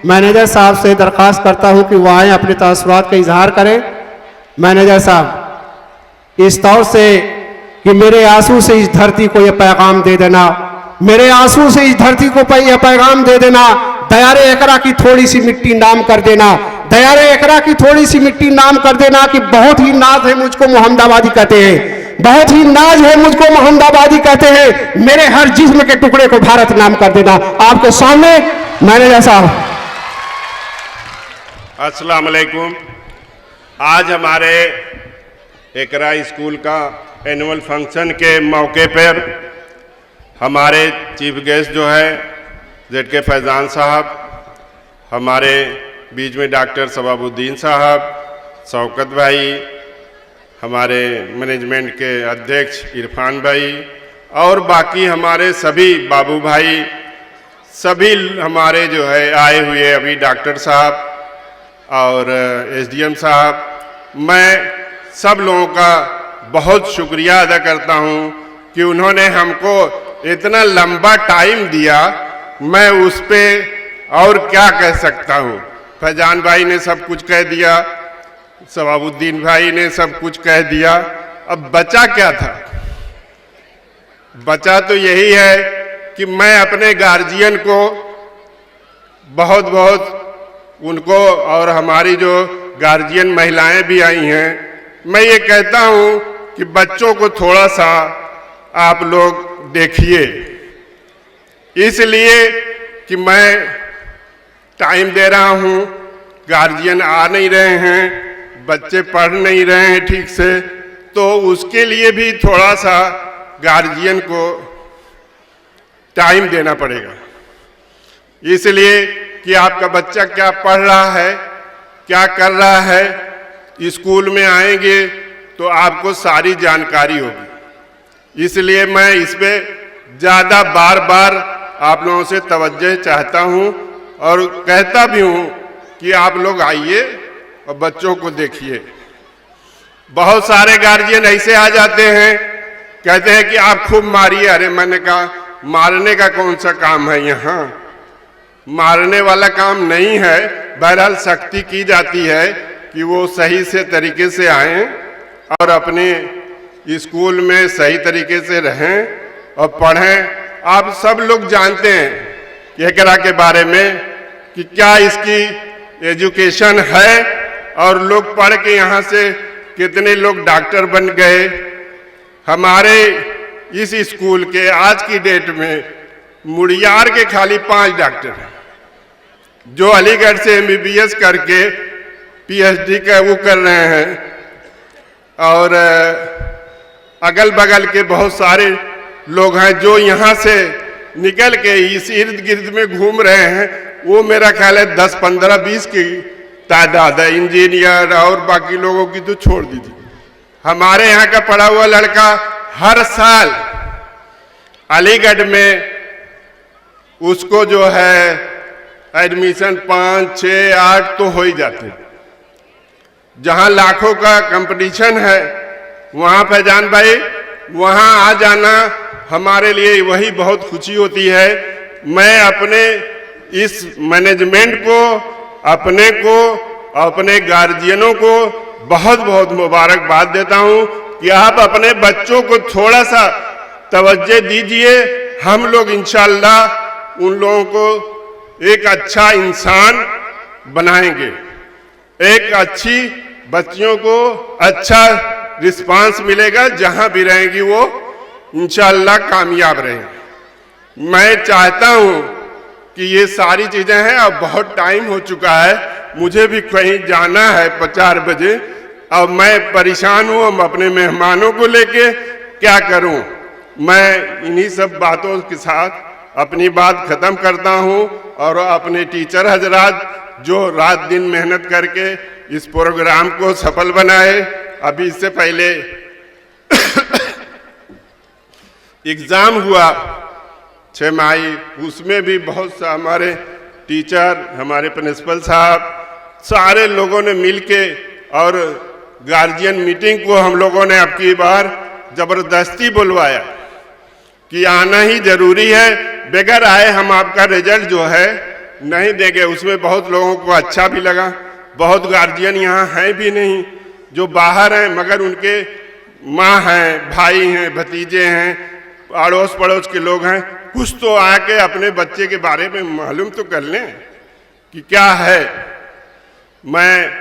Manager साहब से दरख्वास्त करता हूं कि वो आए, अपने तासुरात का इजहार करें। मैनेजर साहब, इस तौर से कि मेरे आंसू से इस धरती को यह पैगाम दे देना, मेरे आंसू से इस धरती को यह पैगाम दे देना, दयारे एकरा की थोड़ी सी मिट्टी नाम कर देना, दयारे एकरा की थोड़ी सी मिट्टी नाम कर देना कि बहुत ही नाज है मुझको मोहम्मदाबादी कहते हैं, बहुत ही नाज है मुझको मोहम्मदाबादी कहते हैं, मेरे हर जिस्म के टुकड़े को भारत नाम कर देना। आपके सामने मैनेजर साहब। अस्सलाम वालेकुम। आज हमारे एकरा स्कूल का एनुअल फंक्शन के मौके पर हमारे चीफ गेस्ट जो है ZK फैज़ान साहब, हमारे बीच में डॉक्टर सबाबुद्दीन साहब, शौकत भाई, हमारे मैनेजमेंट के अध्यक्ष इरफान भाई और बाकी हमारे सभी बाबू भाई, सभी हमारे जो है आए हुए अभी डॉक्टर साहब और SDM साहब, मैं सब लोगों का बहुत शुक्रिया अदा करता हूं कि उन्होंने हमको इतना लंबा टाइम दिया। मैं उस पे और क्या कह सकता हूं। फैजान भाई ने सब कुछ कह दिया, सबाबुद्दीन भाई ने सब कुछ कह दिया, अब बचा क्या था? बचा तो यही है कि मैं अपने गार्जियन को बहुत बहुत उनको और हमारी जो गार्जियन महिलाएं भी आई हैं, मैं ये कहता हूं कि बच्चों को थोड़ा सा आप लोग देखिए, इसलिए कि मैं टाइम दे रहा हूं, गार्जियन आ नहीं रहे हैं, बच्चे पढ़ नहीं रहे हैं ठीक से, तो उसके लिए भी थोड़ा सा गार्जियन को टाइम देना पड़ेगा। इसलिए कि आपका बच्चा क्या पढ़ रहा है, क्या कर रहा है, स्कूल में आएंगे तो आपको सारी जानकारी होगी। इसलिए मैं इस पे ज़्यादा बार बार आप लोगों से तवज्जो चाहता हूं और कहता भी हूं कि आप लोग आइए और बच्चों को देखिए। बहुत सारे गार्जियन ऐसे आ जाते हैं, कहते हैं कि आप खूब मारिए। अरे मैंने कहा मारने का कौन सा काम है, यहाँ मारने वाला काम नहीं है। बहरहाल सख्ती की जाती है कि वो सही से तरीके से आएं और अपने स्कूल में सही तरीके से रहें और पढ़ें। आप सब लोग जानते हैं एकरा के बारे में कि क्या इसकी एजुकेशन है और लोग पढ़ के यहाँ से कितने लोग डॉक्टर बन गए। हमारे इस स्कूल के आज की डेट में मुड़ियार के खाली 5 डॉक्टर हैं जो अलीगढ़ से MBBS करके PhD का वो कर रहे हैं, और अगल बगल के बहुत सारे लोग हैं जो यहाँ से निकल के इस इर्द गिर्द में घूम रहे हैं। वो मेरा ख्याल है 10, 15, 20 की तादाद है। इंजीनियर और बाकी लोगों की तो छोड़ दीजिए। हमारे यहाँ का पढ़ा हुआ लड़का हर साल अलीगढ़ में उसको जो है एडमिशन 5, 6, 8 तो हो ही जाते हैं। जहाँ लाखों का कंपटीशन है वहाँ फैजान भाई, वहाँ आ जाना हमारे लिए वही बहुत खुशी होती है। मैं अपने इस मैनेजमेंट को, अपने को, अपने गार्जियनों को बहुत बहुत मुबारकबाद देता हूँ कि आप अपने बच्चों को थोड़ा सा तवज्जो दीजिए। हम लोग इंशाअल्लाह उन लोगों को एक अच्छा इंसान बनाएंगे, एक अच्छी बच्चियों को अच्छा रिस्पांस मिलेगा, जहां भी रहेंगी वो इंशाअल्लाह कामयाब रहेंगी। मैं चाहता हूं कि ये सारी चीजें हैं। अब बहुत टाइम हो चुका है, मुझे भी कहीं जाना है 4 बजे। अब मैं परेशान हूं, हम अपने मेहमानों को लेके क्या करूं। मैं इन्हीं सब बातों के साथ अपनी बात खत्म करता हूं और अपने टीचर हजरात जो रात दिन मेहनत करके इस प्रोग्राम को सफल बनाए। अभी इससे पहले एग्जाम हुआ 6 मई, उसमें भी बहुत सा हमारे टीचर, हमारे प्रिंसिपल साहब, सारे लोगों ने मिलके और गार्जियन मीटिंग को हम लोगों ने अब की बार जबरदस्ती बुलवाया कि आना ही जरूरी है, बगैर आए हम आपका रिजल्ट जो है नहीं देंगे। उसमें बहुत लोगों को अच्छा भी लगा। बहुत गार्जियन यहाँ हैं भी नहीं, जो बाहर हैं, मगर उनके माँ हैं, भाई हैं, भतीजे हैं, अड़ोस पड़ोस के लोग हैं, कुछ तो आके अपने बच्चे के बारे में मालूम तो कर लें कि क्या है। मैं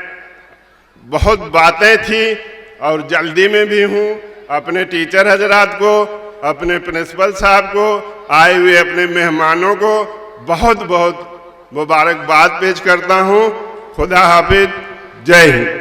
बहुत बातें थी और जल्दी में भी हूँ। अपने टीचर हजरात को, अपने प्रिंसिपल साहब को, आए हुए अपने मेहमानों को बहुत बहुत मुबारकबाद पेश करता हूँ। खुदा हाफिज, जय हिंद।